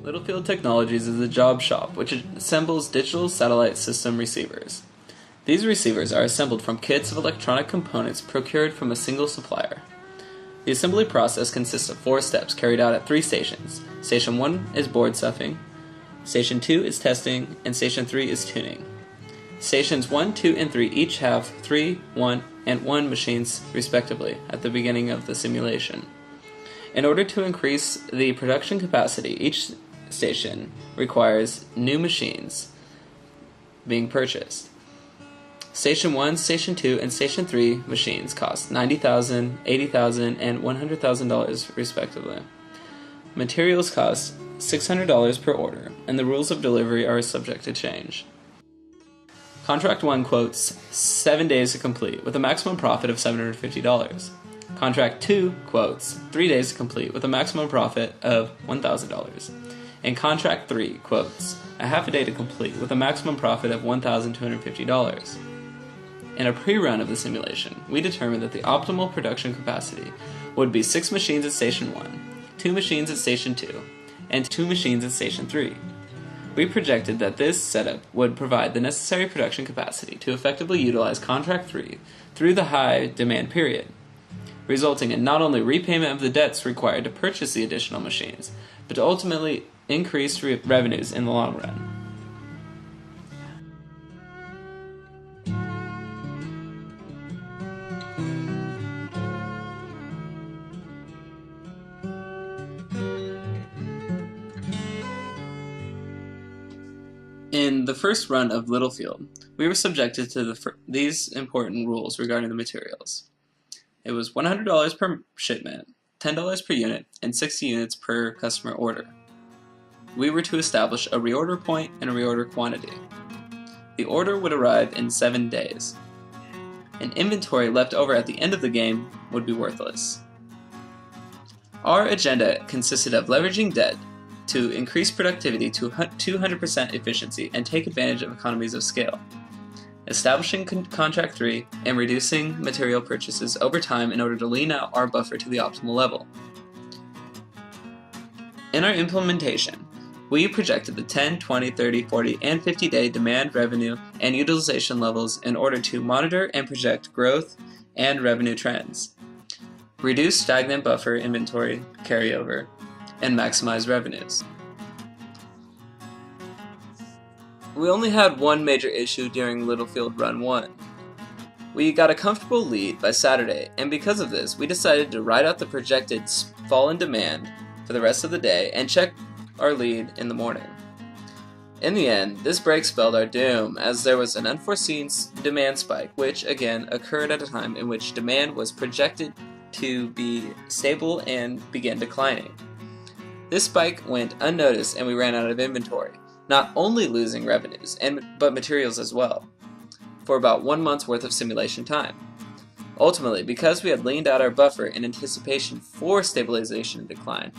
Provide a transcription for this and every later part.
Littlefield Technologies is a job shop which assembles digital satellite system receivers. These receivers are assembled from kits of electronic components procured from a single supplier. The assembly process consists of 4 steps carried out at 3 stations. Station 1 is board stuffing, Station 2 is testing, and Station 3 is tuning. Stations 1, 2, and 3 each have 3, 1, and 1 machines respectively at the beginning of the simulation. In order to increase the production capacity, each station requires new machines being purchased. Station 1, Station 2, and Station 3 machines cost $90,000, $80,000, and $100,000 respectively. Materials cost $600 per order, and the rules of delivery are subject to change. Contract 1 quotes 7 days to complete with a maximum profit of $750. Contract 2 quotes 3 days to complete with a maximum profit of $1,000. And Contract 3 quotes a half a day to complete with a maximum profit of $1,250. In a pre-run of the simulation, we determined that the optimal production capacity would be 6 machines at Station 1, 2 machines at Station 2, and 2 machines at Station 3. We projected that this setup would provide the necessary production capacity to effectively utilize Contract 3 through the high demand period, resulting in not only repayment of the debts required to purchase the additional machines, but to ultimately increase revenues in the long run. In the first run of Littlefield, we were subjected to these important rules regarding the materials. It was $100 per shipment, $10 per unit, and 60 units per customer order. We were to establish a reorder point and a reorder quantity. The order would arrive in 7 days. An inventory left over at the end of the game would be worthless. Our agenda consisted of leveraging debt to increase productivity to 200% efficiency and take advantage of economies of scale, establishing Contract 3 and reducing material purchases over time in order to lean out our buffer to the optimal level. In our implementation, we projected the 10, 20, 30, 40, and 50-day demand, revenue, and utilization levels in order to monitor and project growth and revenue trends, reduce stagnant buffer inventory carryover, and maximize revenues. We only had one major issue during Littlefield Run 1. We got a comfortable lead by Saturday, and because of this, we decided to ride out the projected fall in demand for the rest of the day and check our lead in the morning. In the end, this break spelled our doom, as there was an unforeseen demand spike, which again occurred at a time in which demand was projected to be stable and began declining. This spike went unnoticed and we ran out of inventory, not only losing revenues, but materials as well, for about 1 month's worth of simulation time. Ultimately, because we had leaned out our buffer in anticipation for stabilization and decline,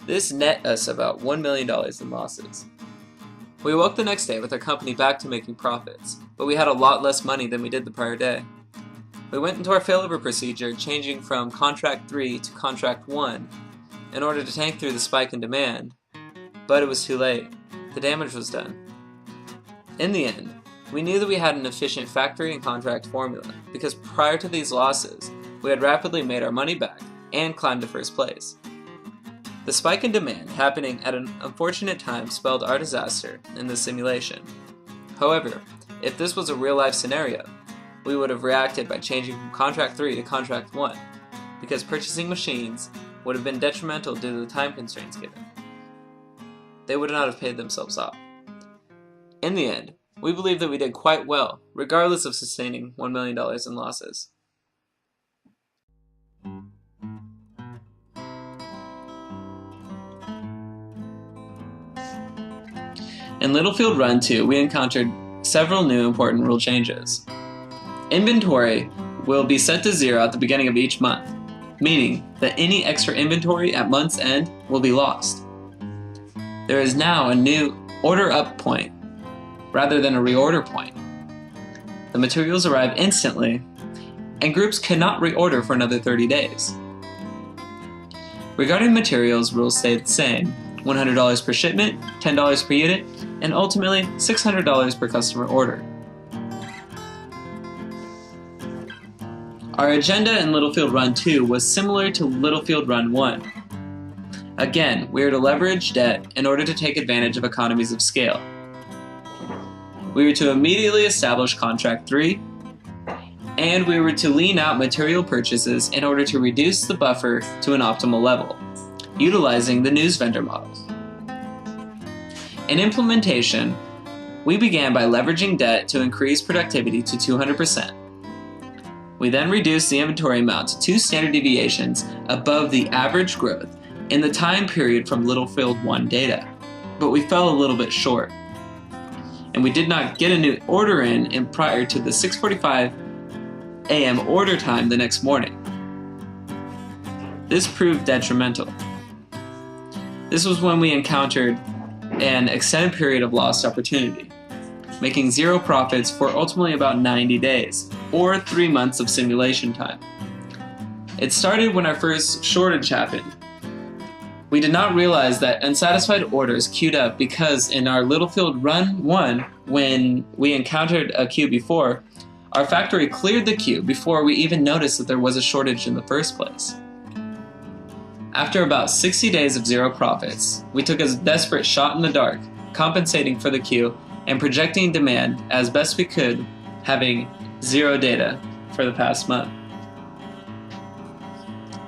this net us about $1 million in losses. We woke the next day with our company back to making profits, but we had a lot less money than we did the prior day. We went into our failover procedure, changing from Contract 3 to Contract 1, in order to tank through the spike in demand, but it was too late. The damage was done. In the end, we knew that we had an efficient factory and contract formula, because prior to these losses, we had rapidly made our money back and climbed to first place. The spike in demand happening at an unfortunate time spelled our disaster in this simulation. However, if this was a real-life scenario, we would have reacted by changing from Contract 3 to Contract 1, because purchasing machines would have been detrimental due to the time constraints given. They would not have paid themselves off. In the end, we believe that we did quite well, regardless of sustaining $1 million in losses. In Littlefield Run 2, we encountered several new important rule changes. Inventory will be set to 0 at the beginning of each month, meaning that any extra inventory at month's end will be lost. There is now a new order up point rather than a reorder point. The materials arrive instantly, and groups cannot reorder for another 30 days. Regarding materials, rules stay the same. $100 per shipment, $10 per unit, and ultimately $600 per customer order. Our agenda in Littlefield Run 2 was similar to Littlefield Run 1. Again, we were to leverage debt in order to take advantage of economies of scale. We were to immediately establish Contract 3, and we were to lean out material purchases in order to reduce the buffer to an optimal level, utilizing the news vendor model. In implementation, we began by leveraging debt to increase productivity to 200%. We then reduced the inventory amount to 2 standard deviations above the average growth in the time period from Littlefield 1 data, but we fell a little bit short. And we did not get a new order in prior to the 6:45 a.m. order time the next morning. This proved detrimental. This was when we encountered an extended period of lost opportunity, making 0 profits for ultimately about 90 days, or 3 months of simulation time. It started when our first shortage happened. We did not realize that unsatisfied orders queued up because in our Littlefield Run 1, when we encountered a queue before, our factory cleared the queue before we even noticed that there was a shortage in the first place. After about 60 days of 0 profits, we took a desperate shot in the dark, compensating for the queue and projecting demand as best we could, having 0 data for the past month.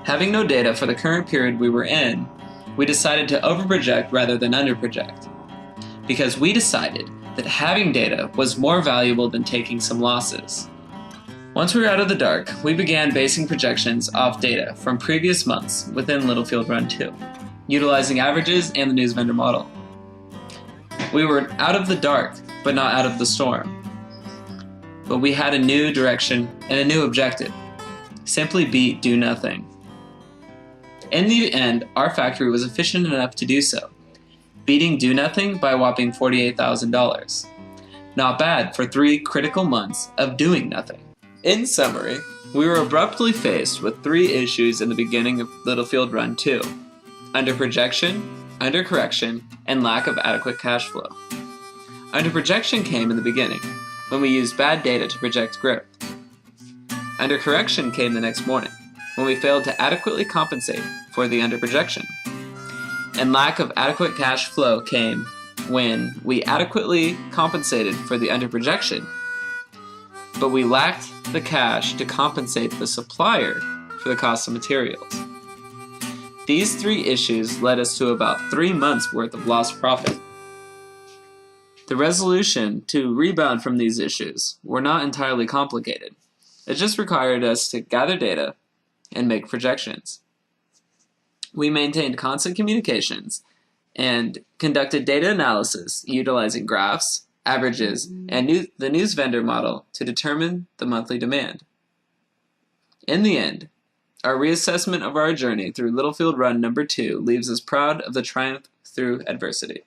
Having no data for the current period we were in, we decided to overproject rather than underproject, because we decided that having data was more valuable than taking some losses. Once we were out of the dark, we began basing projections off data from previous months within Littlefield Run 2, utilizing averages and the news vendor model. We were out of the dark, but not out of the storm. But we had a new direction and a new objective. Simply beat do nothing. In the end, our factory was efficient enough to do so, beating do nothing by a whopping $48,000. Not bad for 3 critical months of doing nothing. In summary, we were abruptly faced with 3 issues in the beginning of Littlefield Run 2: underprojection, undercorrection, and lack of adequate cash flow. Underprojection came in the beginning, when we used bad data to project growth. Undercorrection came the next morning, when we failed to adequately compensate for the underprojection. And lack of adequate cash flow came when we adequately compensated for the underprojection, but we lacked the cash to compensate the supplier for the cost of materials. These 3 issues led us to about 3 months worth of lost profit. The resolution to rebound from these issues were not entirely complicated. It just required us to gather data and make projections. We maintained constant communications and conducted data analysis utilizing graphs, averages, and the news vendor model to determine the monthly demand. In the end, our reassessment of our journey through Littlefield Run number 2 leaves us proud of the triumph through adversity.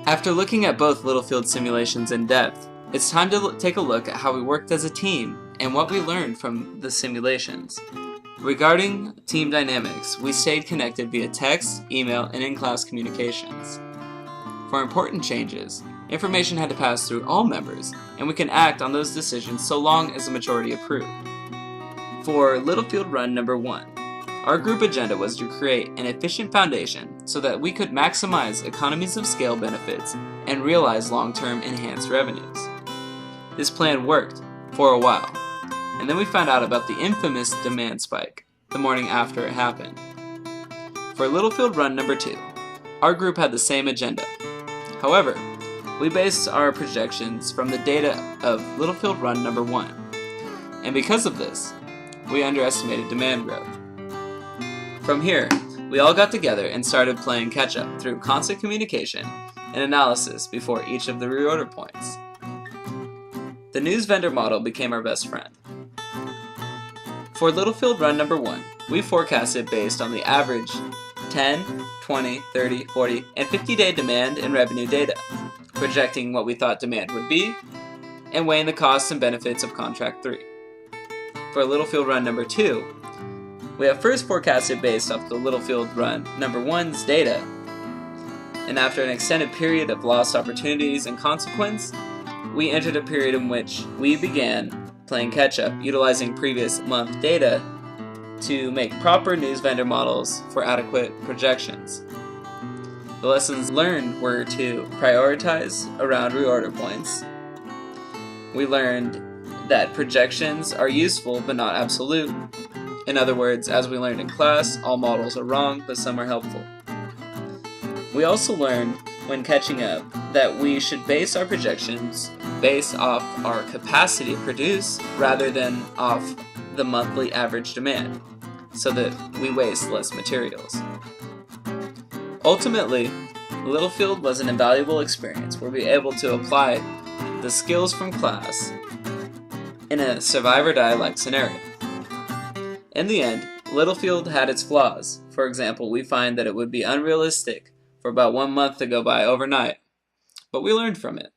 After looking at both Littlefield simulations in depth, it's time to take a look at how we worked as a team and what we learned from the simulations. Regarding team dynamics, we stayed connected via text, email, and in-class communications. For important changes, information had to pass through all members, and we can act on those decisions so long as the majority approved. For Littlefield Run number 1, our group agenda was to create an efficient foundation so that we could maximize economies of scale benefits and realize long-term enhanced revenues. This plan worked for a while, and then we found out about the infamous demand spike the morning after it happened. For Littlefield Run number 2, our group had the same agenda. However, we based our projections from the data of Littlefield Run number 1, and because of this, we underestimated demand growth. From here, we all got together and started playing catch-up through constant communication and analysis before each of the reorder points. The news vendor model became our best friend. For Littlefield Run number 1, we forecasted based on the average 10, 20, 30, 40, and 50-day demand and revenue data, projecting what we thought demand would be, and weighing the costs and benefits of contract 3. For Littlefield Run number 2, we have first forecasted based off the Littlefield Run number 1's data, and after an extended period of lost opportunities and consequence, we entered a period in which we began playing catch-up, utilizing previous month data to make proper news vendor models for adequate projections. The lessons learned were to prioritize around reorder points. We learned that projections are useful but not absolute. In other words, as we learned in class, all models are wrong, but some are helpful. We also learned, when catching up, that we should base our projections based off our capacity to produce rather than off the monthly average demand, so that we waste less materials. Ultimately, Littlefield was an invaluable experience where we were able to apply the skills from class in a survive-or-die-like scenario. In the end, Littlefield had its flaws. For example, we find that it would be unrealistic for about 1 month to go by overnight, but we learned from it.